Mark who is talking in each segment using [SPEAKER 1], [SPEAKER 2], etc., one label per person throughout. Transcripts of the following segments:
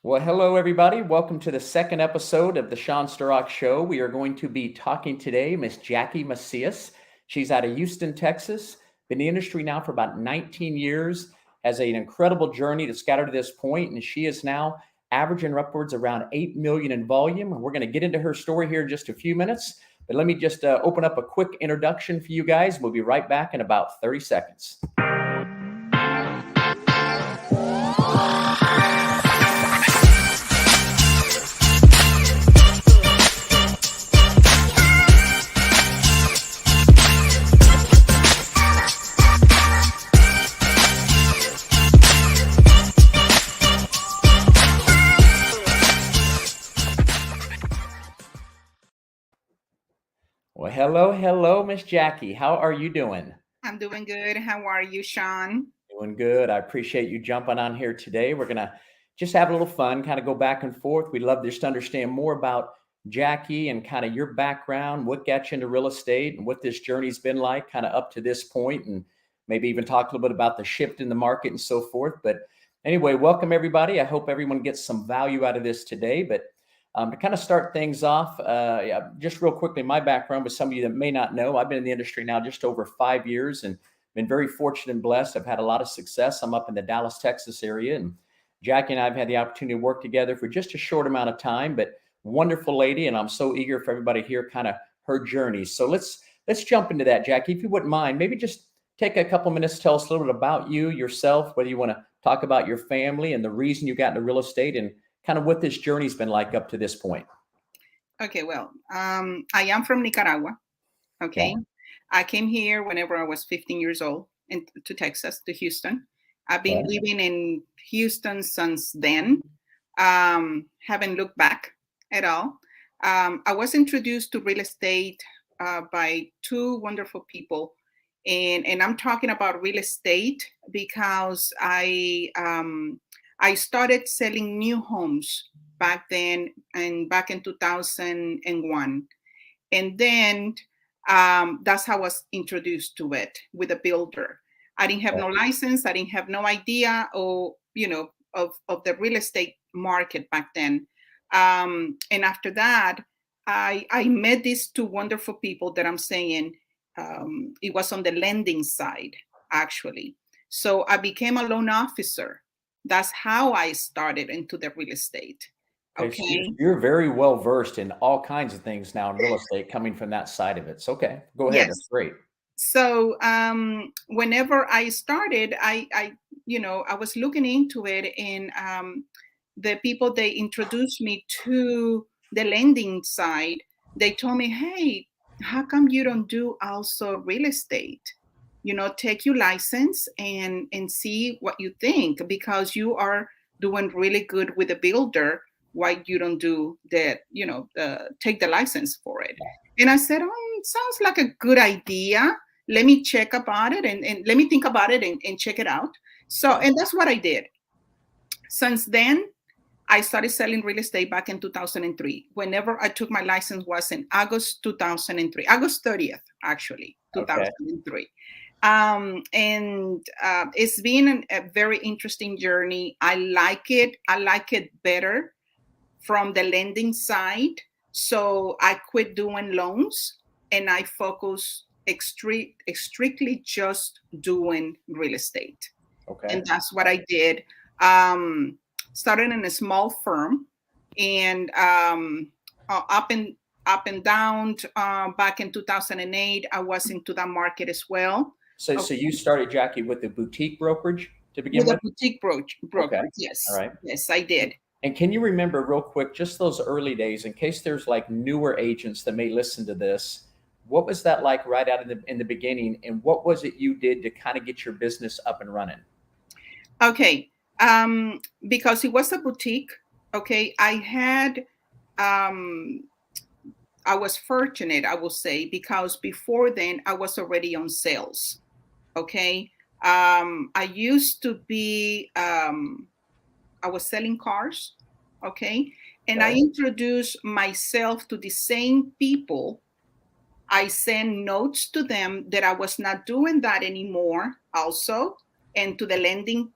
[SPEAKER 1] Well, hello, everybody. Welcome to the second episode of the Sean Sturrock Show. We are going to be talking today, Miss Jackie Macias. She's out of Houston, Texas. Been in the industry now for about 19 years. Has an incredible journey that's got her to this point, and she is now averaging upwards around 8 million in volume. And we're going to get into her story here in just a few minutes. But let me just open up a quick introduction for you guys. We'll be right back in about 30 seconds. Well, hello, Miss Jackie. How are you doing?
[SPEAKER 2] I'm doing good. How are you, Sean?
[SPEAKER 1] Doing good. I appreciate you jumping on here today. We're going to just have a little fun, kind of go back and forth. We'd love just to understand more about Jackie and kind of your background, what got you into real estate and what this journey's been like kind of up to this point, and maybe even talk a little bit about the shift in the market and so forth. But anyway, welcome everybody. I hope everyone gets some value out of this today. But to kind of start things off, yeah, just real quickly, my background with some of you that may not know, I've been in the industry now just over 5 years and been very fortunate and blessed. I've had a lot of success. I'm up in the Dallas, Texas area, and Jackie and I have had the opportunity to work together for just a short amount of time, but wonderful lady. And I'm so eager for everybody to hear kind of her journey. So let's jump into that, Jackie, if you wouldn't mind. Maybe just take a couple minutes to tell us a little bit about you, yourself, whether you want to talk about your family and the reason you got into real estate and kind of what this journey's been like up to this point.
[SPEAKER 2] Okay, well, I am from Nicaragua.
[SPEAKER 1] Okay.
[SPEAKER 2] Okay. I came here whenever I was 15 years old to Texas, to Houston. I've been
[SPEAKER 1] Okay.
[SPEAKER 2] living in Houston since then. Haven't looked back at all. I was introduced to real estate by two wonderful people. And I'm talking about real estate because I started selling new homes back then and back in 2001. And then that's how I was introduced to it with a builder. I didn't have no license. I didn't have no idea of the real estate market back then. And after that, I met these two wonderful people that I'm saying it was on the lending side, actually. So I became a loan officer. That's how I started into the real estate.
[SPEAKER 1] Okay, so
[SPEAKER 2] Okay.
[SPEAKER 1] you're very well versed in all kinds of things now in real estate coming from that side of it. So, okay, go ahead. That's
[SPEAKER 2] Yes.
[SPEAKER 1] great.
[SPEAKER 2] So whenever I started, I was looking into it, and the people they introduced me to the lending side, they told me, "Hey, how come you don't do also real estate? Take your license and see what you think, because you are doing really good with a builder. Why you don't do that? Take the license for it." And I said, "Oh, it sounds like a good idea. Let me check about it and let me think about it and check it out." So,
[SPEAKER 1] Okay.
[SPEAKER 2] and that's what I did. Since then, I started selling real estate back in 2003. Whenever I took my license was in August 2003, August 30th, actually,
[SPEAKER 1] Okay.
[SPEAKER 2] 2003. And it's been a very interesting journey. I like it. I like it better from the lending side. So I quit doing loans and I focus strictly just doing real estate.
[SPEAKER 1] Okay.
[SPEAKER 2] And that's what I did. Um, Started in a small firm, and up and down. Back in 2008, I was into that market as well.
[SPEAKER 1] So
[SPEAKER 2] Okay.
[SPEAKER 1] you started, Jackie, with the boutique brokerage to begin
[SPEAKER 2] With a
[SPEAKER 1] with?
[SPEAKER 2] boutique
[SPEAKER 1] Okay.
[SPEAKER 2] brokerage.
[SPEAKER 1] All
[SPEAKER 2] Yes,
[SPEAKER 1] right.
[SPEAKER 2] yes, I did.
[SPEAKER 1] And can you remember real quick, just those early days, in case there's like newer agents that may listen to this, what was that like right out in the beginning? And what was it you did to kind of get your business up and running?
[SPEAKER 2] Okay. Because it was a boutique. Okay, um, I was fortunate, I will say, because before then I was already on sales. Okay. I used to be, I was selling cars. Okay. And I
[SPEAKER 1] Okay.
[SPEAKER 2] introduced myself to the same people. I sent notes to them that I was not doing that anymore, also, and to the lending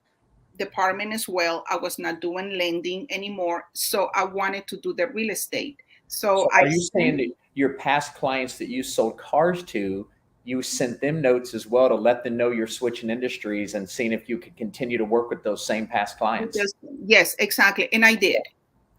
[SPEAKER 2] department as well. I was not doing lending anymore, so I wanted to do the real estate. So
[SPEAKER 1] So
[SPEAKER 2] I
[SPEAKER 1] are you saying
[SPEAKER 2] sent,
[SPEAKER 1] that your past clients that you sold cars to, you sent them notes as well to let them know you're switching industries and seeing if you could continue to work with those same past clients?
[SPEAKER 2] because, yes, exactly, and I did.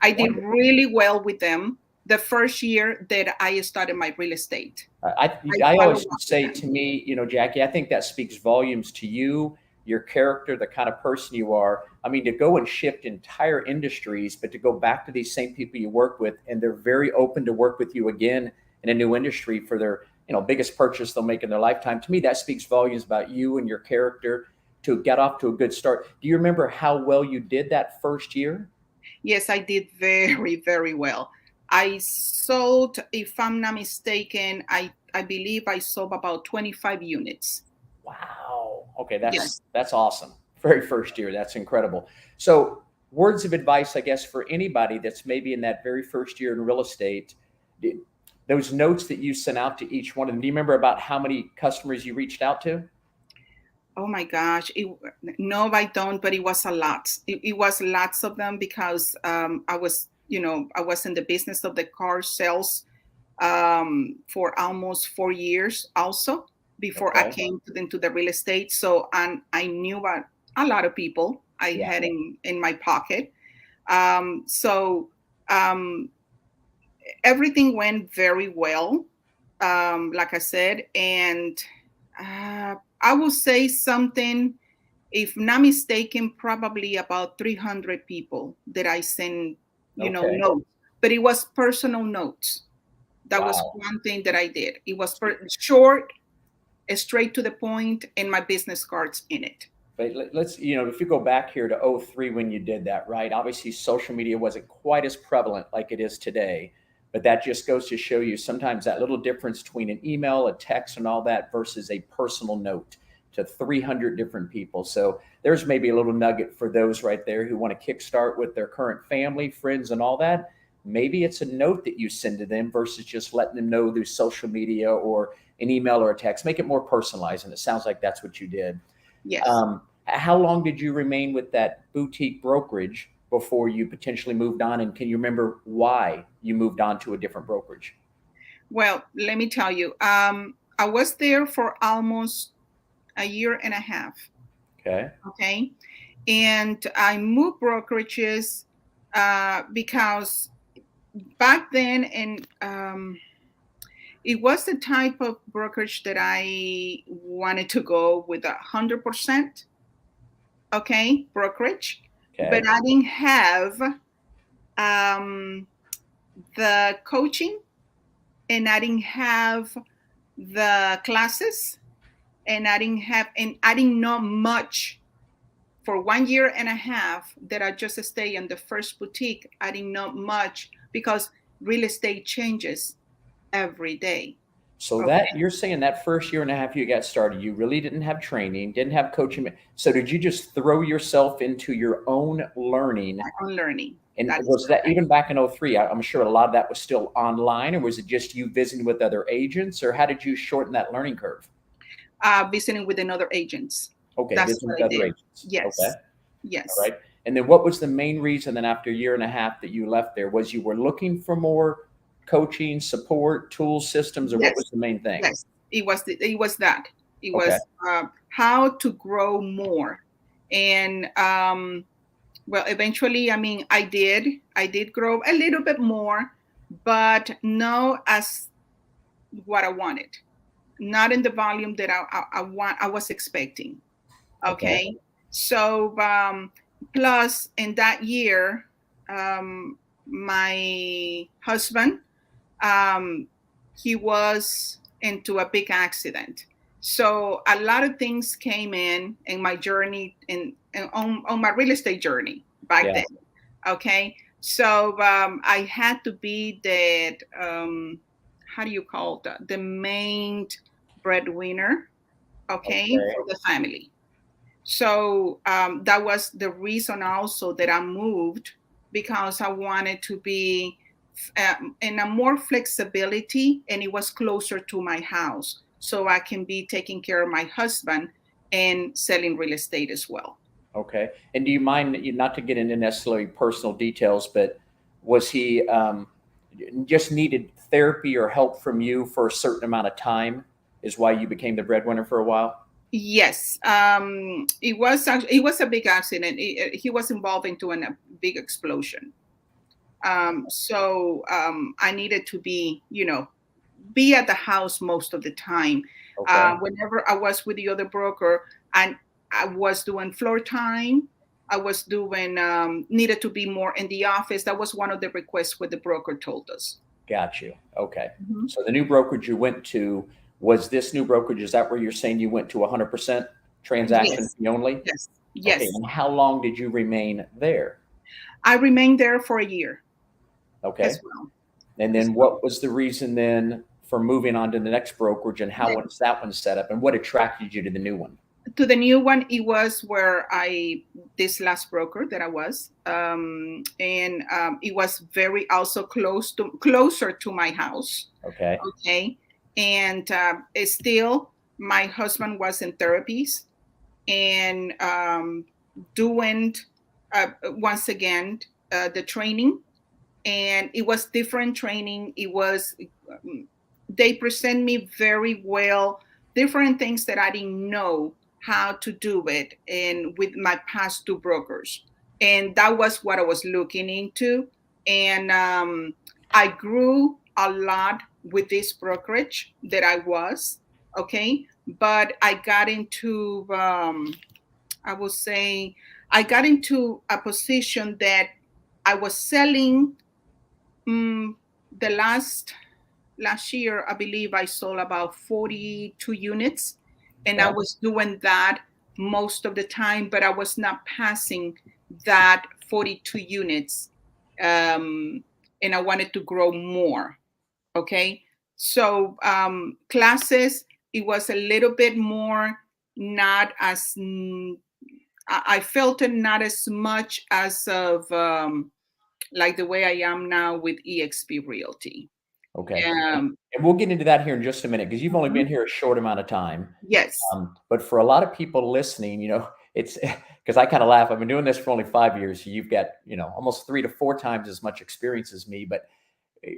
[SPEAKER 2] I did
[SPEAKER 1] Wonderful.
[SPEAKER 2] really well with them the first year that I started my real estate. I
[SPEAKER 1] I
[SPEAKER 2] follow
[SPEAKER 1] always
[SPEAKER 2] up with
[SPEAKER 1] say
[SPEAKER 2] them.
[SPEAKER 1] to me, Jackie, I think that speaks volumes to you, your character, the kind of person you are. I mean, to go and shift entire industries, but to go back to these same people you work with, and they're very open to work with you again in a new industry for their, biggest purchase they'll make in their lifetime. To me, that speaks volumes about you and your character to get off to a good start. Do you remember how well you did that first year?
[SPEAKER 2] Yes, I did very, very well. I sold, if I'm not mistaken, I believe I sold about 25 units.
[SPEAKER 1] Wow. Okay,
[SPEAKER 2] Yes.
[SPEAKER 1] that's awesome. Very first year. That's incredible. So, words of advice, I guess, for anybody that's maybe in that very first year in real estate, did- those notes that you sent out to each one of them. Do you remember about how many customers you reached out to?
[SPEAKER 2] Oh my gosh. No, I don't, but it was a lot. It was lots of them because I was, I was in the business of the car sales for almost 4 years also before I
[SPEAKER 1] Okay.
[SPEAKER 2] came into the real estate. So, and I knew about a lot of people I
[SPEAKER 1] Yeah.
[SPEAKER 2] had in my pocket. So um, everything went very well, like I said. And I will say something, if not mistaken, probably about 300 people that I sent,
[SPEAKER 1] Okay.
[SPEAKER 2] notes. But it was personal notes. That was
[SPEAKER 1] Wow.
[SPEAKER 2] one thing that I did. It was short, straight to the point, and my business cards in it.
[SPEAKER 1] But let's, if you go back here to '03 when you did that, right? Obviously, social media wasn't quite as prevalent like it is today. But that just goes to show you sometimes that little difference between an email, a text, and all that versus a personal note to 300 different people. So there's maybe a little nugget for those right there who want to kickstart with their current family, friends, and all that. Maybe it's a note that you send to them versus just letting them know through social media or an email or a text. Make it more personalized. And it sounds like that's what you did.
[SPEAKER 2] Yes.
[SPEAKER 1] How long did you remain with that boutique brokerage before you potentially moved on? And can you remember why you moved on to a different brokerage?
[SPEAKER 2] Well, let me tell you, I was there for almost a year and a half.
[SPEAKER 1] Okay.
[SPEAKER 2] Okay. And I moved brokerages because back then, and it was the type of brokerage that I wanted to go with 100%, okay, brokerage, but
[SPEAKER 1] Okay.
[SPEAKER 2] I didn't have um, the coaching, and I didn't have the classes, and I didn't know much for 1 year and a half that I just stayed in the first boutique. I didn't know much because real estate changes every day.
[SPEAKER 1] So
[SPEAKER 2] Okay,
[SPEAKER 1] that you're saying that first year and a half you got started, you really didn't have training, didn't have coaching. So did you just throw yourself into your own learning?
[SPEAKER 2] on learning.
[SPEAKER 1] And
[SPEAKER 2] That is
[SPEAKER 1] was that
[SPEAKER 2] correct.
[SPEAKER 1] even back in '03? I'm sure a lot of that was still online, or was it just you visiting with other agents, or how did you shorten that learning curve?
[SPEAKER 2] Visiting with another agents.
[SPEAKER 1] Okay,
[SPEAKER 2] That's
[SPEAKER 1] visiting
[SPEAKER 2] what
[SPEAKER 1] with
[SPEAKER 2] I
[SPEAKER 1] other
[SPEAKER 2] did.
[SPEAKER 1] agents. Okay.
[SPEAKER 2] Yes.
[SPEAKER 1] All
[SPEAKER 2] Yes.
[SPEAKER 1] right. And then what was the main reason then after a year and a half that you left there? Was you were looking for more coaching, support, tools, systems, or what
[SPEAKER 2] Yes.
[SPEAKER 1] was the main thing?
[SPEAKER 2] Yes. It was that. It
[SPEAKER 1] Okay.
[SPEAKER 2] was how to grow more. And well, eventually, I mean, I did grow a little bit more, but no as what I wanted. Not in the volume that I was expecting.
[SPEAKER 1] Okay.
[SPEAKER 2] Okay. So plus in that year, my husband, um, he was into a big accident. So a lot of things came in my journey in on my real estate journey back
[SPEAKER 1] Yeah.
[SPEAKER 2] then. Okay. So I had to be that, how do you call that? The main breadwinner, okay,
[SPEAKER 1] Okay.
[SPEAKER 2] for the family. So that was the reason also that I moved, because I wanted to be in a more flexibility, and it was closer to my house, so I can be taking care of my husband and selling real estate as well.
[SPEAKER 1] Okay. And do you mind, not to get into necessarily personal details, but was he just needed therapy or help from you for a certain amount of time? Is why you became the breadwinner for a while?
[SPEAKER 2] Yes, it was a big accident. He was involved into a big explosion. So I needed to be at the house most of the time.
[SPEAKER 1] Okay.
[SPEAKER 2] Whenever I was with the other broker, and I was doing floor time, I was doing needed to be more in the office. That was one of the requests what the broker told us.
[SPEAKER 1] Got you. Okay.
[SPEAKER 2] Mhm.
[SPEAKER 1] So the new brokerage you went to, was this new brokerage, is that where you're saying you went to 100% transaction
[SPEAKER 2] Yes,
[SPEAKER 1] fee only?
[SPEAKER 2] yes,
[SPEAKER 1] Okay.
[SPEAKER 2] yes.
[SPEAKER 1] And how long did you remain there?
[SPEAKER 2] I remained there for a year
[SPEAKER 1] Okay.
[SPEAKER 2] as well.
[SPEAKER 1] And
[SPEAKER 2] As
[SPEAKER 1] then
[SPEAKER 2] well.
[SPEAKER 1] what was the reason then for moving on to the next brokerage, and how was that one set up, and what attracted you to the new one?
[SPEAKER 2] To the new one, it was where this last broker that I was, and it was very also closer to my house.
[SPEAKER 1] Okay.
[SPEAKER 2] Okay, and still my husband was in therapies and doing once again the training, and it was different training. It was they present me very well different things that I didn't know how to do it, and with my past two brokers, and that was what I was looking into. And I grew a lot with this brokerage that I was. Okay, but I got into I would say I got into a position that I was selling. Mm, the last year, I believe I sold about 42 units, and I
[SPEAKER 1] Okay.
[SPEAKER 2] was doing that most of the time, but I was not passing that 42 units, and I wanted to grow more. Okay, so classes, it was a little bit more, not as I felt it not as much as of like the way I am now with EXP Realty.
[SPEAKER 1] Okay.
[SPEAKER 2] Um,
[SPEAKER 1] And we'll get into that here in just a minute, because you've only
[SPEAKER 2] mhm.
[SPEAKER 1] been here a short amount of time.
[SPEAKER 2] Yes.
[SPEAKER 1] But for a lot of people listening, it's because I kind of laugh. I've been doing this for only 5 years. So you've got, almost 3 to 4 times as much experience as me. But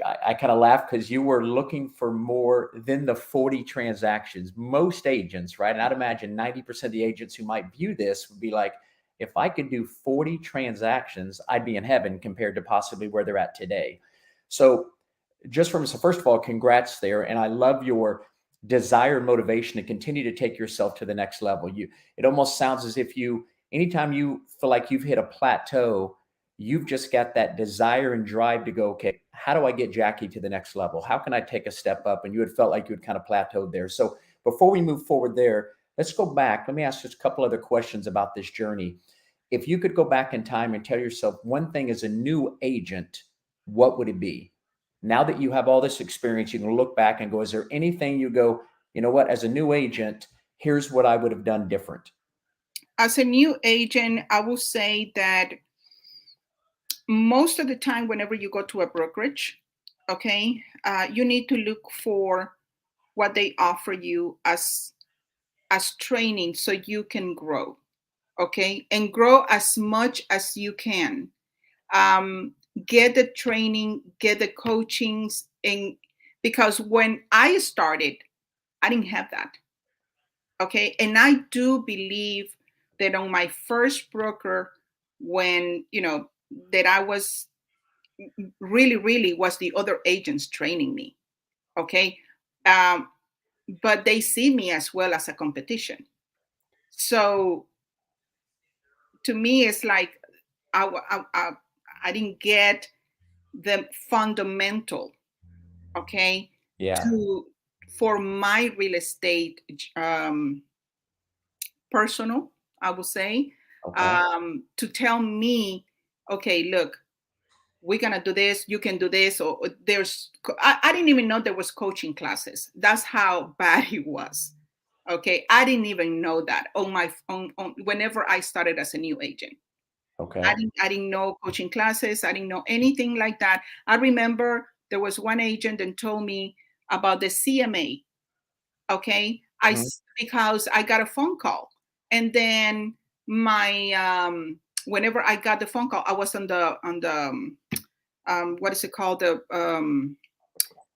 [SPEAKER 1] I kind of laugh because you were looking for more than the 40 transactions. Most agents, right? And I'd imagine 90% of the agents who might view this would be like, if I could do 40 transactions, I'd be in heaven compared to possibly where they're at today. So so first of all, congrats there. And I love your desire and motivation to continue to take yourself to the next level. It almost sounds as if anytime you feel like you've hit a plateau, you've just got that desire and drive to go, okay, how do I get Jackie to the next level? How can I take a step up? And you had felt like you had kind of plateaued there. So before we move forward there, let's go back. Let me ask just a couple other questions about this journey. If you could go back in time and tell yourself one thing as a new agent, what would it be? Now that you have all this experience, you can look back and go, is there anything you go, you know what, as a new agent, here's what I would have done different?
[SPEAKER 2] As a new agent, I will say that most of the time, whenever you go to a brokerage, okay, you need to look for what they offer you as training so you can grow, okay, and grow as much as you can. Um, get the training, get the coachings, and because when I started, I didn't have that. Okay, and I do believe that on my first broker, when that I was really was the other agents training me. Okay, um, but they see me as well as a competition. So to me, it's like I didn't get the fundamental, okay,
[SPEAKER 1] Yeah.
[SPEAKER 2] to for my real estate um, personal, I would say,
[SPEAKER 1] Okay.
[SPEAKER 2] to tell me, okay, look, we're gonna do this, you can do this, or I didn't even know there was coaching classes. That's how bad it was. Okay, I didn't even know that on whenever I started as a new agent.
[SPEAKER 1] Okay.
[SPEAKER 2] I didn't know coaching classes. I didn't know anything like that. I remember there was one agent that told me about the CMA. Okay,
[SPEAKER 1] Mhm.
[SPEAKER 2] because I got a phone call, and then my whenever I got the phone call, I was on the what is it called?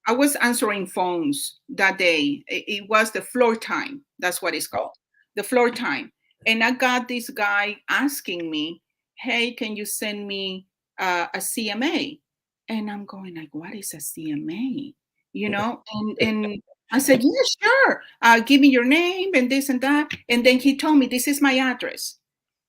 [SPEAKER 2] I was answering phones that day. It was the floor time. That's what it's called, the floor time. And I got this guy asking me, "Hey, can you send me a CMA?" And I'm going like, "What is a CMA?" You know? And I said, "Yeah, sure. Give me your name and this and that." And then he told me, "This is my address."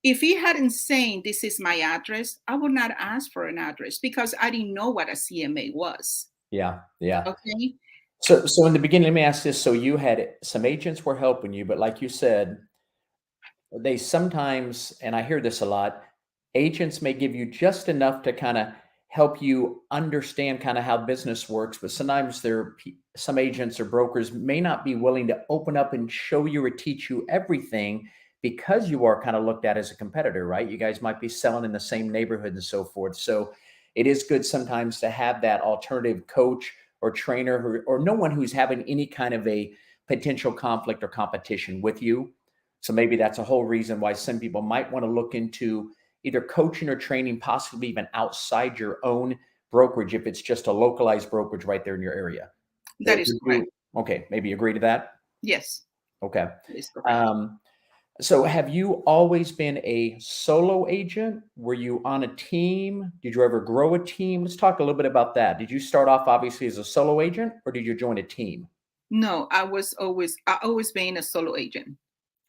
[SPEAKER 2] If he hadn't saying this is my address, I would not ask for an address because I didn't know what a CMA was.
[SPEAKER 1] Yeah, yeah.
[SPEAKER 2] Okay.
[SPEAKER 1] So in the beginning, let me ask this. So you had some agents were helping you, but like you said, they sometimes, and I hear this a lot, agents may give you just enough to kind of help you understand kind of how business works, but sometimes some agents or brokers may not be willing to open up and show you or teach you everything because you are kind of looked at as a competitor, right? You guys might be selling in the same neighborhood and so forth. So it is good sometimes to have that alternative coach or trainer or no one who's having any kind of a potential conflict or competition with you. So maybe that's a whole reason why some people might want to look into either coaching or training, possibly even outside your own brokerage, if it's just a localized brokerage right there in your area.
[SPEAKER 2] That is
[SPEAKER 1] Would
[SPEAKER 2] correct.
[SPEAKER 1] okay, maybe you agree to that?
[SPEAKER 2] Yes,
[SPEAKER 1] Okay.
[SPEAKER 2] that is correct.
[SPEAKER 1] Um, so have you always been a solo agent? Were you on a team? Did you ever grow a team? Let's talk a little bit about that. Did you start off obviously as a solo agent or did you join a team?
[SPEAKER 2] No, I always been a solo agent.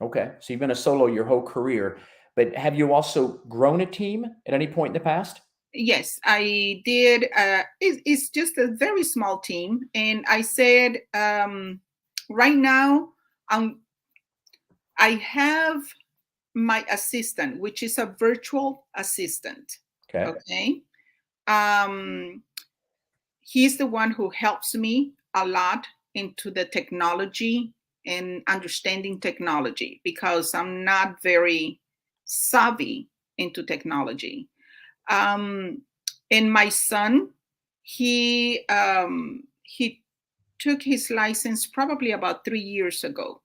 [SPEAKER 1] Okay. So you've been a solo your whole career, but have you also grown a team at any point in the past?
[SPEAKER 2] Yes, I did. It's just a very small team, and I said, right now, um, I have my assistant, which is a virtual assistant.
[SPEAKER 1] Okay.
[SPEAKER 2] Okay. Um, he's the one who helps me a lot into the technology and understanding technology because I'm not very savvy into technology. Um, and my son, he took his license probably about 3 years ago,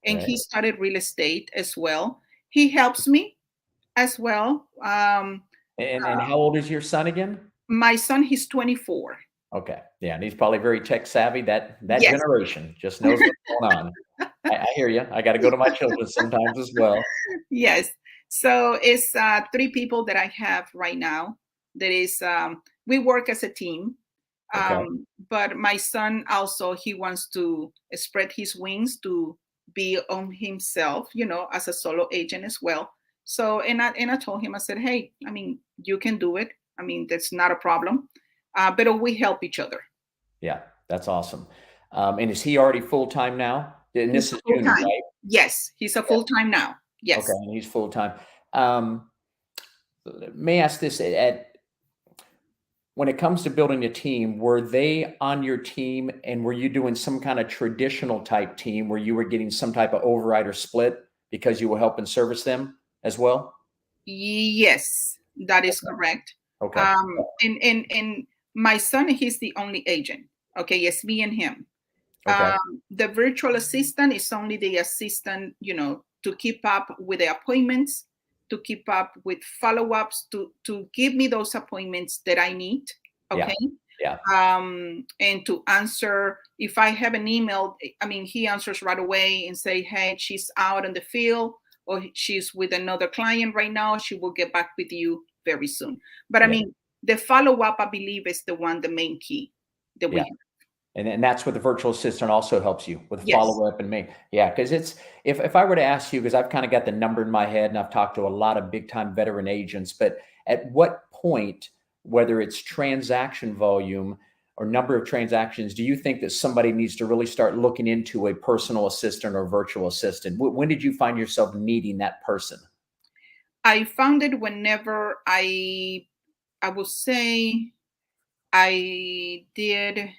[SPEAKER 2] and
[SPEAKER 1] Okay.
[SPEAKER 2] he started real estate as well. He helps me as well.
[SPEAKER 1] And how old is your son again?
[SPEAKER 2] My son, he's 24.
[SPEAKER 1] Okay. Yeah, and he's probably very tech savvy. That
[SPEAKER 2] Yes.
[SPEAKER 1] generation just knows what's going on. I hear you. I got to go to my children sometimes as well.
[SPEAKER 2] Yes. So it's three people that I have right now. That is, we work as a team.
[SPEAKER 1] Okay.
[SPEAKER 2] But my son also, he wants to spread his wings to be on himself, as a solo agent as well. So and I told him, I said, hey, I mean, you can do it. I mean, that's not a problem. But we help each other.
[SPEAKER 1] Yeah, that's awesome. And is he already full time now? And
[SPEAKER 2] He's
[SPEAKER 1] this
[SPEAKER 2] a
[SPEAKER 1] is
[SPEAKER 2] full
[SPEAKER 1] junior,
[SPEAKER 2] time.
[SPEAKER 1] right?
[SPEAKER 2] Yes, he's a
[SPEAKER 1] Yeah.
[SPEAKER 2] full time now.
[SPEAKER 1] Okay,
[SPEAKER 2] Yes.
[SPEAKER 1] and he's full time. Um, may I ask this at when it comes to building a team, were they on your team and were you doing some kind of traditional type team where you were getting some type of override or split because you were helping service them as well?
[SPEAKER 2] Yes, that is correct.
[SPEAKER 1] Okay.
[SPEAKER 2] And my son, he's the only agent. Okay, yes, me and him.
[SPEAKER 1] Okay.
[SPEAKER 2] The virtual assistant is only the assistant, to keep up with the appointments, to keep up with follow-ups, to give me those appointments that I need.
[SPEAKER 1] Yeah.
[SPEAKER 2] Okay.
[SPEAKER 1] Yeah.
[SPEAKER 2] And to answer if I have an email. I mean, he answers right away and say, hey, she's out in the field or she's with another client right now. She will get back with you very soon. But I
[SPEAKER 1] Yeah.
[SPEAKER 2] mean, the follow-up, I believe, is the main key that we
[SPEAKER 1] Yeah.
[SPEAKER 2] have.
[SPEAKER 1] And that's what the virtual assistant also helps you with
[SPEAKER 2] Yes.
[SPEAKER 1] follow up and me. Yeah, because it's if I were to ask you, because I've kind of got the number in my head and I've talked to a lot of big time veteran agents, but at what point, whether it's transaction volume or number of transactions, do you think that somebody needs to really start looking into a personal assistant or virtual assistant? When did you find yourself needing that person?
[SPEAKER 2] I found it whenever I would say I did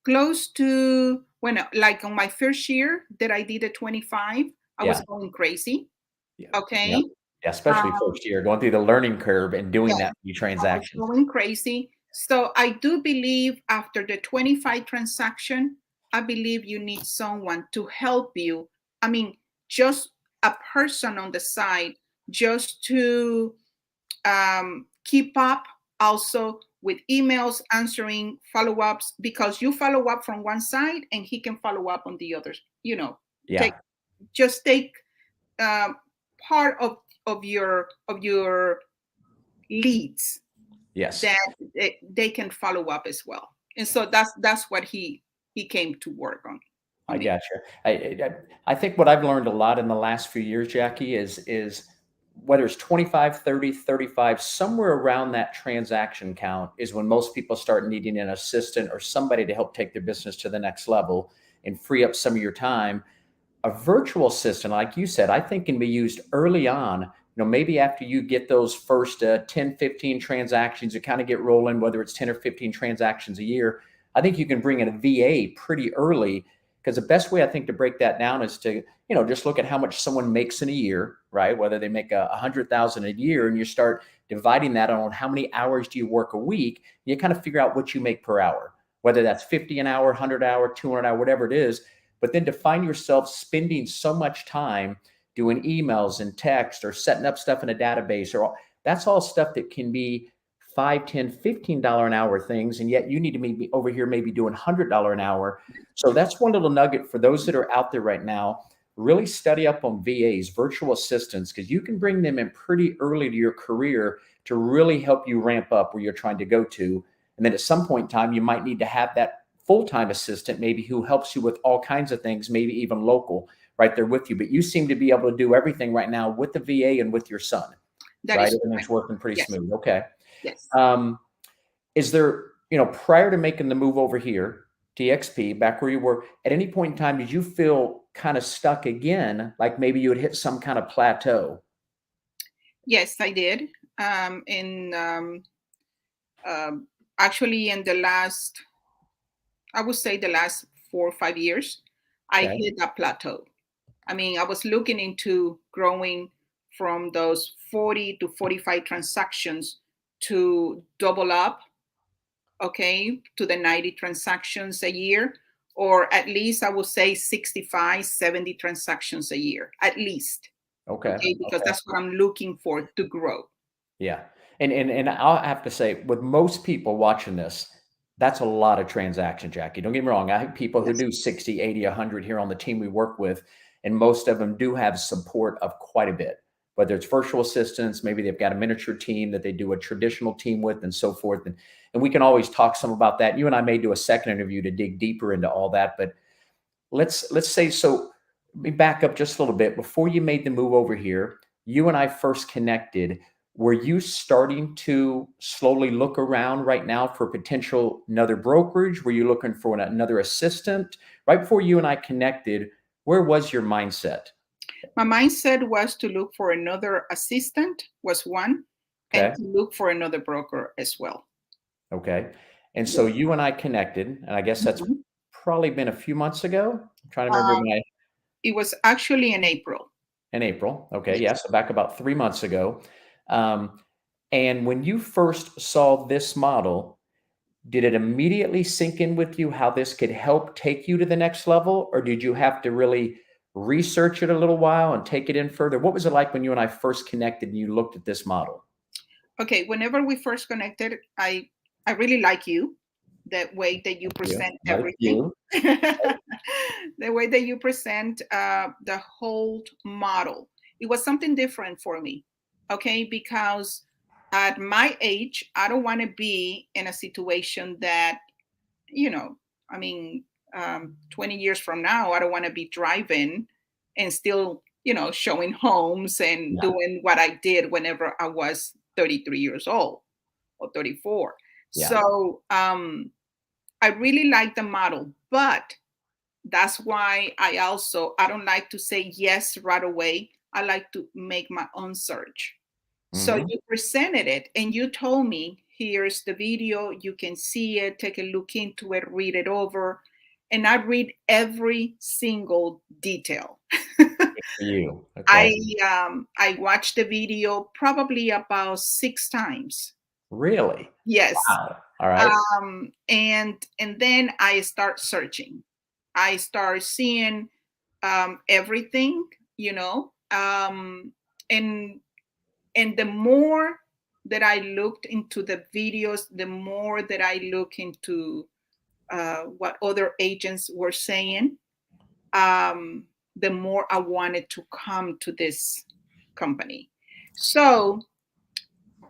[SPEAKER 2] close to when, like, on my first year that I did a 25, I
[SPEAKER 1] Yeah,
[SPEAKER 2] was going crazy.
[SPEAKER 1] yeah, yeah,
[SPEAKER 2] Okay.
[SPEAKER 1] yeah. Especially
[SPEAKER 2] Um,
[SPEAKER 1] first year, going through the learning curve and doing
[SPEAKER 2] yes,
[SPEAKER 1] that many
[SPEAKER 2] I was
[SPEAKER 1] transactions.
[SPEAKER 2] going crazy. So I do believe after the 25 transaction, I believe you need someone to help you. I mean, just a person on the side just to keep up also with emails, answering follow-ups, because you follow up from one side and he can follow up on the others. Take
[SPEAKER 1] Yeah.
[SPEAKER 2] just take uh, part of your leads
[SPEAKER 1] Yes.
[SPEAKER 2] that they can follow up as well. And so that's what he came to work
[SPEAKER 1] I
[SPEAKER 2] on it.
[SPEAKER 1] got you. I think what I've learned a lot in the last few years, Jackie, is whether it's 25, 30, 35, somewhere around that transaction count is when most people start needing an assistant or somebody to help take their business to the next level and free up some of your time. A virtual assistant, like you said, I think can be used early on. Maybe after you get those first 10, 15 transactions, you kind of get rolling, whether it's 10 or 15 transactions a year. I think you can bring in a VA pretty early, because the best way I think to break that down is to, just look at how much someone makes in a year, right? Whether they make 100,000 a year, and you start dividing that on how many hours do you work a week, you kind of figure out what you make per hour, whether that's 50 an hour, 100 hour, 200 hour, whatever it is. But then to find yourself spending so much time doing emails and text or setting up stuff in a database, that's all stuff that can be $5, $10, $15 an hour things. And yet you need to be over here maybe doing $100 an hour. So that's one little nugget for those that are out there right now. Really study up on VAs, virtual assistants, because you can bring them in pretty early to your career to really help you ramp up where you're trying to go to. And then at some point in time, you might need to have that full-time assistant, maybe, who helps you with all kinds of things, maybe even local, right there with you. But you seem to be able to do everything right now with the VA and with your son,
[SPEAKER 2] That
[SPEAKER 1] right?
[SPEAKER 2] is
[SPEAKER 1] Everything's
[SPEAKER 2] correct.
[SPEAKER 1] working pretty
[SPEAKER 2] Yes.
[SPEAKER 1] smooth. Okay.
[SPEAKER 2] Yes.
[SPEAKER 1] Is there, prior to making the move over here to EXP, back where you were, at any point in time, did you feel kind of stuck again? Like maybe you had hit some kind of plateau?
[SPEAKER 2] Yes, I did. In Actually, in the last, I would say the last 4 or 5 years, I
[SPEAKER 1] Okay.
[SPEAKER 2] hit a plateau. I mean, I was looking into growing from those 40 to 45 transactions to double up, okay, to the 90 transactions a year, or at least I would say 65, 70 transactions a year, at least.
[SPEAKER 1] Okay.
[SPEAKER 2] Okay, because
[SPEAKER 1] Okay.
[SPEAKER 2] that's what I'm looking for to grow.
[SPEAKER 1] Yeah. And I'll have to say, with most people watching this, that's a lot of transaction, Jackie. Don't get me wrong. I have people who
[SPEAKER 2] Yes.
[SPEAKER 1] do 60, 80, 100 here on the team we work with, and most of them do have support of quite a bit, whether it's virtual assistants, maybe they've got a miniature team that they do a traditional team with, and so forth. And we can always talk some about that. You and I may do a second interview to dig deeper into all that, but let's say, so let me back up just a little bit. Before you made the move over here, you and I first connected. Were you starting to slowly look around right now for potential another brokerage? Were you looking for another assistant? Right before you and I connected, where was your mindset?
[SPEAKER 2] My mindset was to look for another assistant, was one, and
[SPEAKER 1] Okay.
[SPEAKER 2] to look for another broker as well.
[SPEAKER 1] Okay. And so
[SPEAKER 2] Yes.
[SPEAKER 1] you and I connected, and I guess that's
[SPEAKER 2] Mhm.
[SPEAKER 1] probably been a few months ago. I'm trying to remember my
[SPEAKER 2] It was actually in April.
[SPEAKER 1] in April. Okay.
[SPEAKER 2] Yes.
[SPEAKER 1] Yeah. So back about 3 months ago. Um, And when you first saw this model, did it immediately sink in with you how this could help take you to the next level? Or did you have to really research it a little while and take it in further? What was it like when you and I first connected and you looked at this model?
[SPEAKER 2] Okay, whenever we first connected, I really like you, the way that you
[SPEAKER 1] You,
[SPEAKER 2] present
[SPEAKER 1] like
[SPEAKER 2] everything,
[SPEAKER 1] you.
[SPEAKER 2] the way that you present the whole model. It was something different for me, okay, because at my age, I don't want to be in a situation that, you know, I mean, 20 years from now, I don't want to be driving and still, showing homes and
[SPEAKER 1] Yeah.
[SPEAKER 2] doing what I did whenever I was 33 years old or 34.
[SPEAKER 1] Yeah.
[SPEAKER 2] So I really like the model, but that's why I don't like to say yes right away. I like to make my own search. So
[SPEAKER 1] Hmm.
[SPEAKER 2] you presented it and you told me, here's the video, you can see it, take a look into it, read it over. And I read every single detail.
[SPEAKER 1] For you.
[SPEAKER 2] I
[SPEAKER 1] Okay.
[SPEAKER 2] I watched the video probably about 6 times.
[SPEAKER 1] Really?
[SPEAKER 2] Yes.
[SPEAKER 1] Wow. All right.
[SPEAKER 2] And then I start searching. I start seeing everything, um, and and the more that I looked into the videos, the more that I look into what other agents were saying, the more I wanted to come to this company. So,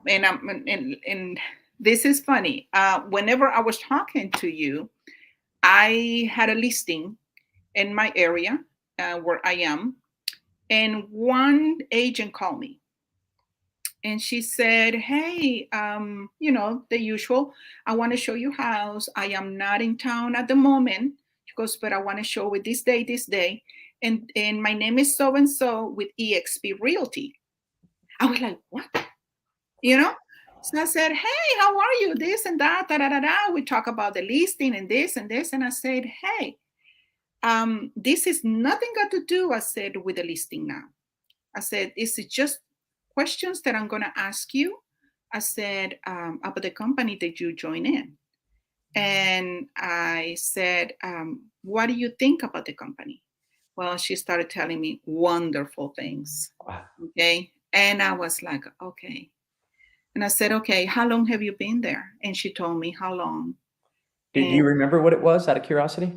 [SPEAKER 2] and this is funny. Whenever I was talking to you, I had a listing in my area where I am, and one agent called me and she said, "Hey, the usual. I want to show you house. I am not in town at the moment." She goes, "But I want to show it this day, and my name is so and so with EXP Realty." I was like, "What?" You know. So I said, "Hey, how are you? This and that, da da da da." We talk about the listing and this, and I said, "Hey, this is nothing got to do," I said, "with the listing now." I said, "Is it just questions that I'm going to ask you?" I said, "About the company that you join in." And I said, "What do you think about the company?" Well, she started telling me wonderful things.
[SPEAKER 1] Wow.
[SPEAKER 2] Okay. And I was like, okay. And I said, "Okay, how long have you been there?" And she told me how long.
[SPEAKER 1] Do
[SPEAKER 2] And
[SPEAKER 1] you remember what it was out of curiosity?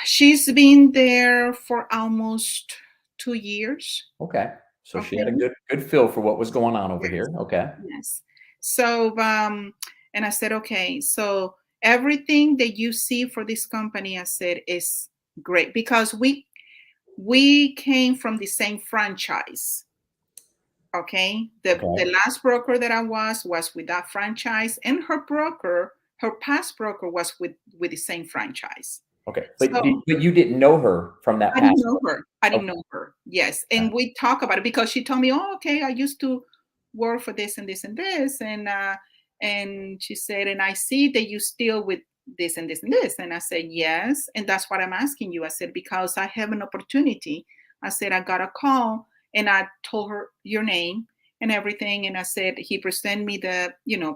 [SPEAKER 2] she's been there for almost 2 years.
[SPEAKER 1] Okay. So she had a
[SPEAKER 2] Okay.
[SPEAKER 1] good feel for what was going on over
[SPEAKER 2] Yes.
[SPEAKER 1] here. Okay.
[SPEAKER 2] Yes. So, and I said, "Okay, so everything that you see for this company," I said, "is great because we came from the same franchise." Okay. The
[SPEAKER 1] Okay.
[SPEAKER 2] last broker that I was with that franchise, and her past broker was with the same franchise.
[SPEAKER 1] Okay. But
[SPEAKER 2] So
[SPEAKER 1] you didn't know her from that
[SPEAKER 2] I didn't
[SPEAKER 1] past.
[SPEAKER 2] know her. I
[SPEAKER 1] Okay.
[SPEAKER 2] didn't know her. Yes. And we talk about it because she told me, "Oh, okay, I used to work for this and this and this." And she said, "And I see that you still with this and this and this." And I said, "Yes." And that's what I'm asking you. I said, "Because I have an opportunity." I said, "I got a call," and I told her your name and everything. And I said, he present me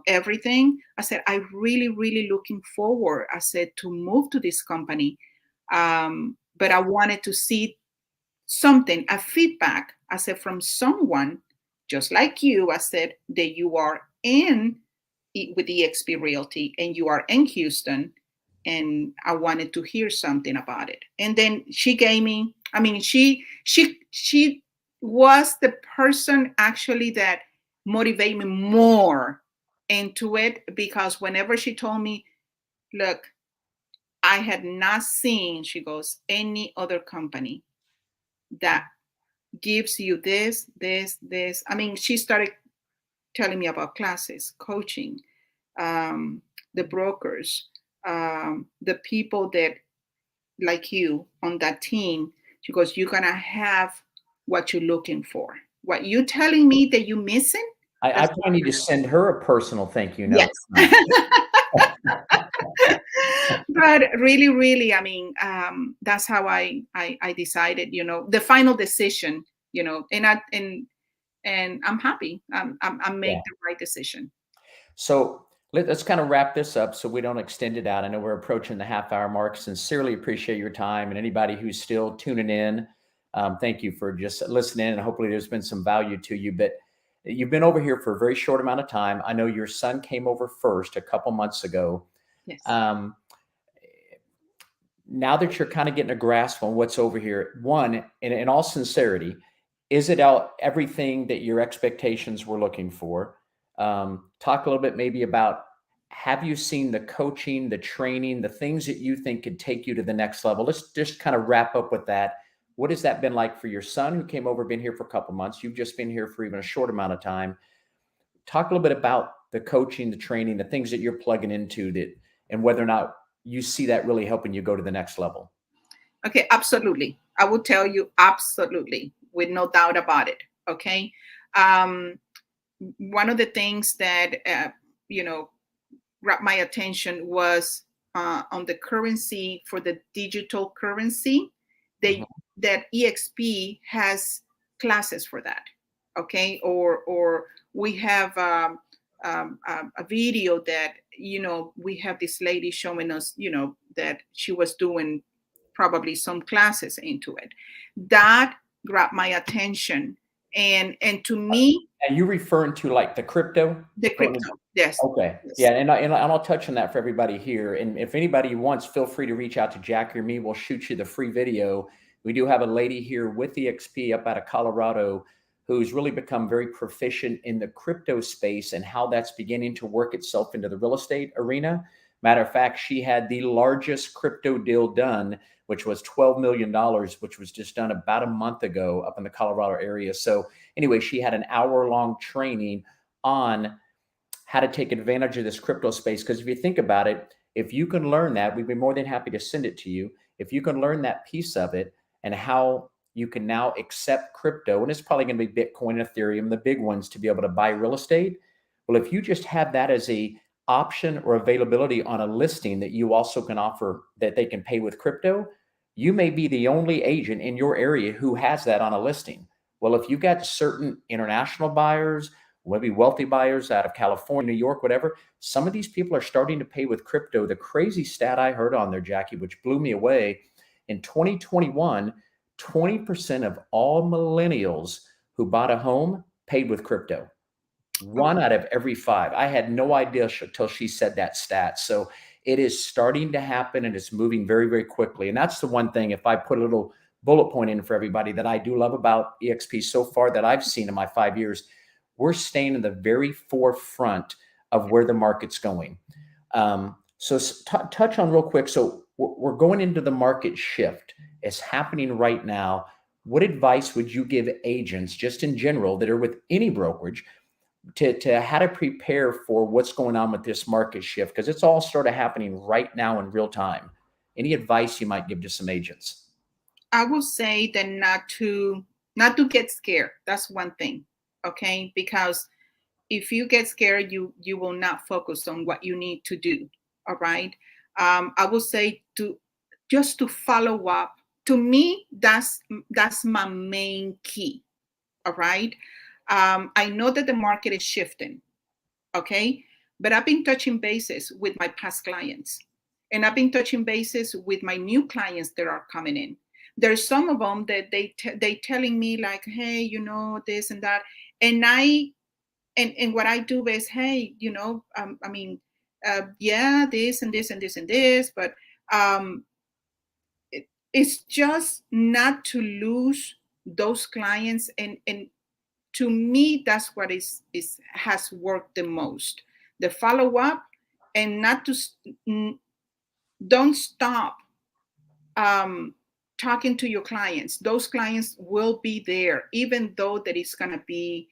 [SPEAKER 2] everything. I said, "I really, really looking forward," I said, "to move to this company. But I wanted to see something, a feedback," I said, "from someone just like you," I said, "that you are with EXP Realty and you are in Houston." And I wanted to hear something about it. And then she gave me, I mean, she was the person actually that motivated me more into it, because whenever she told me, "Look, I had not seen," she goes, "any other company that gives you this." I mean, she started telling me about classes, coaching, um, the brokers, the people that like you on that team. She goes, "You're gonna have what you're looking for. What you telling me that you missing,
[SPEAKER 1] I
[SPEAKER 2] that's
[SPEAKER 1] probably
[SPEAKER 2] what
[SPEAKER 1] need to
[SPEAKER 2] I'm."
[SPEAKER 1] send her a personal thank you
[SPEAKER 2] Yes.
[SPEAKER 1] note tonight.
[SPEAKER 2] But really, really, I mean, that's how I decided, the final decision, and I'm happy. I
[SPEAKER 1] Yeah.
[SPEAKER 2] make the right decision.
[SPEAKER 1] So let's kind of wrap this up so we don't extend it out. I know we're approaching the half-hour mark. Sincerely appreciate your time, and anybody who's still tuning in, thank you for just listening. And hopefully, there's been some value to you. But you've been over here for a very short amount of time. I know your son came over first a couple months ago.
[SPEAKER 2] Yes.
[SPEAKER 1] Um, now that you're kind of getting a grasp on what's over here, one, in all sincerity, is it out everything that your expectations were looking for? Talk a little bit maybe about, have you seen the coaching, the training, the things that you think could take you to the next level? Let's just kind of wrap up with that. What has that been like for your son who came over, been here for a couple months? You've just been here for even a short amount of time. Talk a little bit about the coaching, the training, the things that you're plugging into that, and whether or not you see that really helping you go to the next level.
[SPEAKER 2] Okay, absolutely. I will tell you absolutely, with no doubt about it. Okay. Um, One of the things that, you know, grabbed my attention was on the currency, for the digital currency. They
[SPEAKER 1] Mhm.
[SPEAKER 2] That EXP has classes for that. Okay, or we have a video that, we have this lady showing us, that she was doing probably some classes into it. That grabbed my attention. And to me,
[SPEAKER 1] And you referring to like the crypto?
[SPEAKER 2] the crypto, yes.
[SPEAKER 1] Okay.
[SPEAKER 2] Yes.
[SPEAKER 1] Yeah. And I'll touch on that for everybody here. And if anybody wants, feel free to reach out to Jackie or me. We'll shoot you the free video. We do have a lady here with EXP up out of Colorado who's really become very proficient in the crypto space and how that's beginning to work itself into the real estate arena. Matter of fact, she had the largest crypto deal done, which was $12 million, which was just done about a month ago up in the Colorado area. So anyway, she had an hour-long training on how to take advantage of this crypto space. Because if you think about it, if you can learn that, we'd be more than happy to send it to you. If you can learn that piece of it and how you can now accept crypto, and it's probably going to be Bitcoin and Ethereum, the big ones, to be able to buy real estate. Well, if you just have that as a option or availability on a listing that you also can offer that they can pay with crypto, you may be the only agent in your area who has that on a listing. Well, if you've got certain international buyers, maybe wealthy buyers out of California, New York, whatever, some of these people are starting to pay with crypto. The crazy stat I heard on there, Jackie, which blew me away, in 2021, 20% of all millennials who bought a home paid with crypto. One out of every five. I had no idea until she said that stat. So it is starting to happen and it's moving very, very quickly. And that's the one thing, if I put a little bullet point in for everybody, that I do love about EXP so far that I've seen in my 5 years, we're staying in the very forefront of where the market's going. So touch on real quick. So we're going into the market shift. It's happening right now. What advice would you give agents just in general that are with any brokerage to how to prepare for what's going on with this market shift? Because it's all sort of happening right now in real time. Any advice you might give to some agents?
[SPEAKER 2] I will say that not to get scared. That's one thing. Okay. Because if you get scared, you will not focus on what you need to do. All right. I will say to just to follow up. To me, that's my main key. All right. I know that the market is shifting. Okay. But I've been touching bases with my past clients, and I've been touching bases with my new clients that are coming in. There's some of them that they telling me like, hey, this and that, and and what I do is, hey, I mean, yeah, this and this and this and this, but um, it's just not to lose those clients, and to me, that's what is has worked the most. The follow up, and not to don't stop um, talking to your clients. Those clients will be there, even though that it's going to be,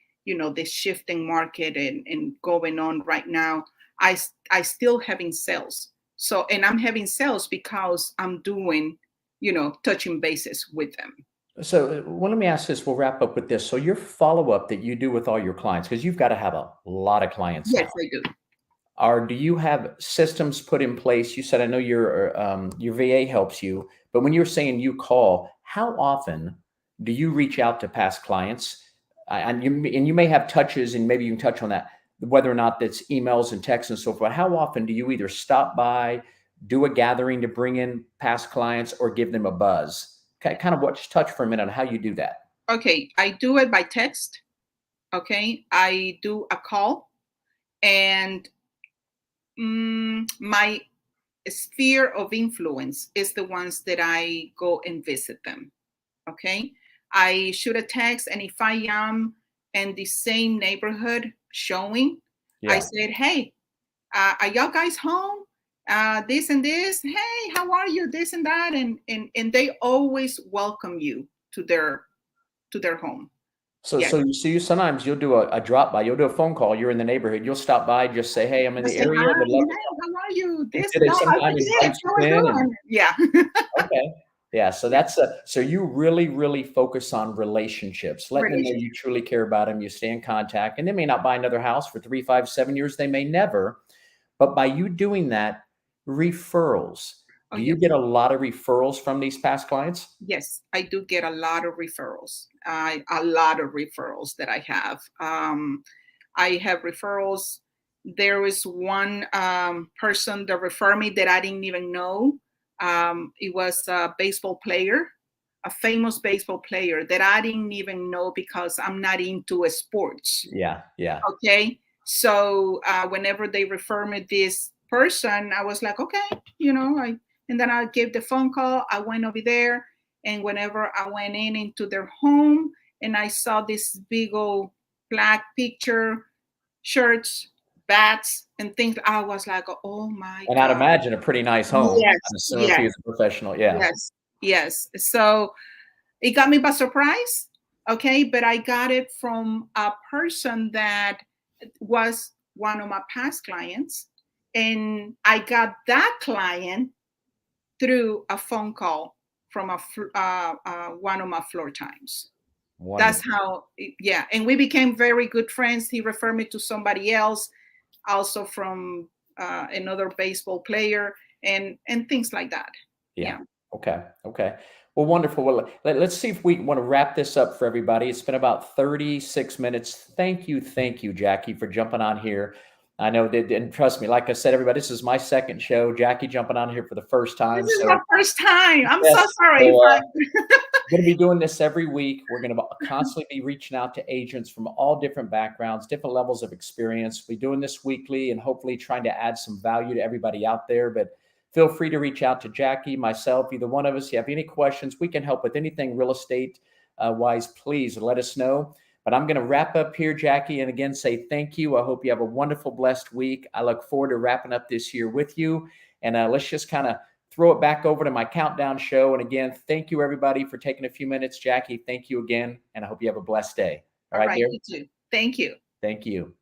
[SPEAKER 2] this shifting market and going on right now. I still having sales. So, and I'm having sales because I'm doing, touching bases with them.
[SPEAKER 1] So well, let me ask this. We'll wrap up with this. So your follow-up that you do with all your clients, because you've got to have a lot of clients now.
[SPEAKER 2] Yes, I do.
[SPEAKER 1] Or do you have systems put in place? You said, I know your VA helps you, but when you're saying you call, how often do you reach out to past clients? And you may have touches, and maybe you can touch on that, whether or not that's emails and texts and so forth. How often do you either stop by, do a gathering to bring in past clients, or give them a buzz? Kind of what, just touch for a minute on how you do that.
[SPEAKER 2] Okay, I do it by text. Okay, I do a call, and my sphere of influence is the ones that I go and visit them. Okay, I shoot a text, and if I am in the same neighborhood showing, I
[SPEAKER 1] Yeah.
[SPEAKER 2] said, hey, are y'all guys home? This and this. Hey, how are you? This and that, and they always welcome you to their home.
[SPEAKER 1] So,
[SPEAKER 2] Yes.
[SPEAKER 1] you sometimes you'll do a drop by, you'll do a phone call. You're in the neighborhood. You'll stop by, just say, "Hey, I'm in
[SPEAKER 2] I
[SPEAKER 1] the
[SPEAKER 2] say,
[SPEAKER 1] area.
[SPEAKER 2] hi,
[SPEAKER 1] Would love to
[SPEAKER 2] hey, how are you?
[SPEAKER 1] come."
[SPEAKER 2] This
[SPEAKER 1] Do
[SPEAKER 2] and
[SPEAKER 1] they
[SPEAKER 2] that. How's
[SPEAKER 1] sometimes
[SPEAKER 2] the
[SPEAKER 1] invite
[SPEAKER 2] kids?
[SPEAKER 1] you
[SPEAKER 2] How are
[SPEAKER 1] in? And
[SPEAKER 2] doing? Yeah.
[SPEAKER 1] okay, yeah. So so you really, really focus on relationships, letting them know
[SPEAKER 2] Relationship.
[SPEAKER 1] you truly care about them. You stay in contact, and they may not buy another house for 3, 5, 7 years. They may never, but by you doing that, referrals.
[SPEAKER 2] Oh,
[SPEAKER 1] Do you
[SPEAKER 2] yes.
[SPEAKER 1] get a lot of referrals from these past clients?
[SPEAKER 2] Yes, I do get a lot of referrals. A lot of referrals that I have. I have referrals. There is one person that referred me that I didn't even know. It was a baseball player. a famous baseball player that I didn't even know because I'm not into sports.
[SPEAKER 1] Yeah. Yeah.
[SPEAKER 2] Okay. So whenever they refer me this person, I was like, okay, and then I gave the phone call. I went over there, and whenever I went into their home and I saw this big old black picture, shirts, bats, and things, I was like, oh my
[SPEAKER 1] And I'd
[SPEAKER 2] God.
[SPEAKER 1] imagine a pretty nice home.
[SPEAKER 2] Yes,
[SPEAKER 1] I'm assuming if he
[SPEAKER 2] yes,
[SPEAKER 1] was a professional. Yeah.
[SPEAKER 2] yes, yes. So it got me by surprise. Okay. But I got it from a person that was one of my past clients. And I got that client through a phone call from one of my floor times. That's
[SPEAKER 1] Wonderful.
[SPEAKER 2] how, yeah. And we became very good friends. He referred me to somebody else, also from another baseball player, and things like that.
[SPEAKER 1] Yeah.
[SPEAKER 2] Yeah.
[SPEAKER 1] Okay. Okay. Well, wonderful. Well, let's see if we want to wrap this up for everybody. It's been about 36 minutes. Thank you, Jackie, for jumping on here. I know that, and trust me, like I said, everybody, this is my second show. Jackie jumping on here for the first
[SPEAKER 2] This
[SPEAKER 1] time.
[SPEAKER 2] is my
[SPEAKER 1] So,
[SPEAKER 2] first time. I'm so
[SPEAKER 1] yes.
[SPEAKER 2] sorry if
[SPEAKER 1] So,
[SPEAKER 2] I.
[SPEAKER 1] we're going to be doing this every week. We're going to constantly be reaching out to agents from all different backgrounds, different levels of experience. We're doing this weekly and hopefully trying to add some value to everybody out there. But feel free to reach out to Jackie, myself, either one of us. If you have any questions, we can help with anything real estate wise. Please let us know. But I'm going to wrap up here, Jackie, and again say thank you. I hope you have a wonderful, blessed week. I look forward to wrapping up this year with you. And let's just kind of throw it back over to my countdown show. And again, thank you everybody for taking a few minutes. Jackie, thank you again. And I hope you have a blessed day. All
[SPEAKER 2] All
[SPEAKER 1] right,
[SPEAKER 2] right,
[SPEAKER 1] dear.
[SPEAKER 2] you too. Thank you.
[SPEAKER 1] Thank you.